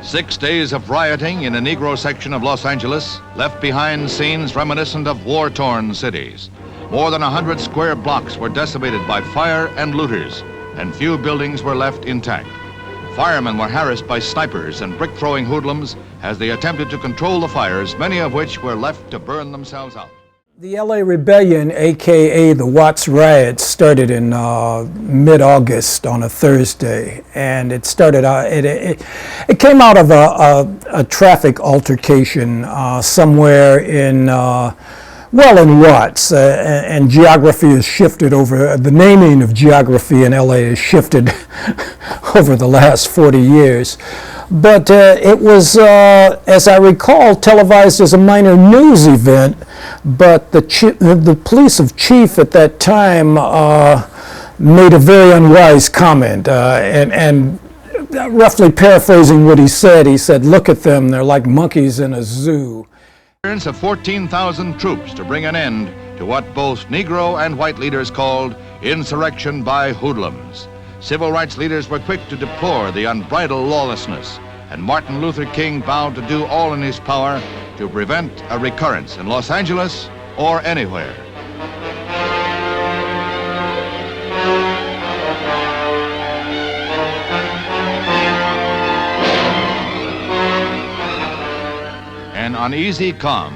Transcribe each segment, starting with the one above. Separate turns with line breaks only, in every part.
6 days of rioting in a Negro section of Los Angeles left behind scenes reminiscent of war-torn cities. More than 100 square blocks were decimated by fire and looters, and few buildings were left intact. Firemen were harassed by snipers and brick-throwing hoodlums as they attempted to control the fires, many of which were left to burn themselves out.
The LA Rebellion, aka the Watts Riots, started in mid-August on a Thursday, and it started out. It came out of a traffic altercation somewhere in in Watts, and geography has shifted over. The naming of geography in LA has shifted over the last 40 years. But it was, as I recall, televised as a minor news event, but the police chief at that time made a very unwise comment, and roughly paraphrasing what he said, "Look at them, they're like monkeys in a zoo."
Of 14,000 troops to bring an end to what both Negro and white leaders called insurrection by hoodlums. Civil rights leaders were quick to deplore the unbridled lawlessness, and Martin Luther King vowed to do all in his power to prevent a recurrence in Los Angeles or anywhere. An uneasy calm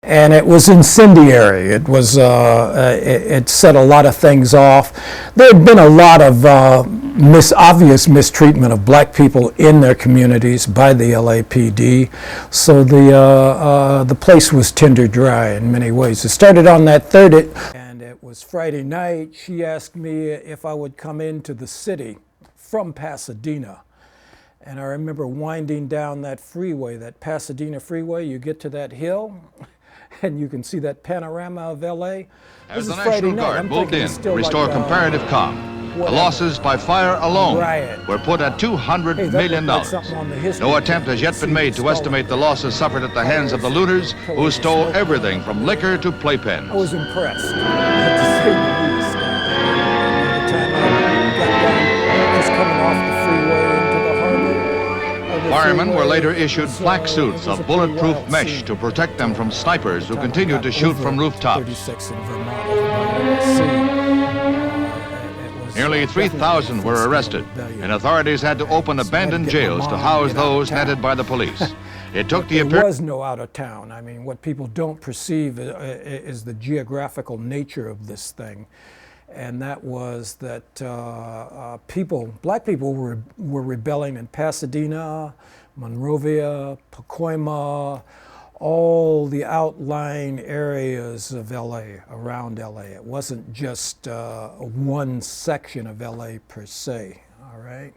And it was incendiary. It was it set a lot of things off. There had been a lot of obvious mistreatment of black people in their communities by the LAPD, so the place was tinder dry in many ways. It started on that Thursday, and it was Friday night. She asked me if I would come into the city from Pasadena. And I remember winding down that freeway, that Pasadena freeway. You get to that hill, and you can see that panorama of LA.
As the National Guard moved in to restore comparative calm, the losses by fire alone were put at $200 million. No attempt has yet been made to estimate the losses suffered at the hands of the looters who stole everything from liquor to playpens.
I was impressed, to say the least. By the time I got down, just coming off the freeway into the harbor.
Firemen were later issued flak suits of bulletproof mesh to protect them from snipers who continued to shoot from rooftops. Nearly 3,000 were arrested, and authorities had to open abandoned jails to house those netted by the police. It took the
appearance. There was no out of town. I mean, what people don't perceive is the geographical nature of this thing. And that was that black people were rebelling in Pasadena, Monrovia, Pacoima, all the outlying areas of LA, around LA. It wasn't just one section of LA per se, all right?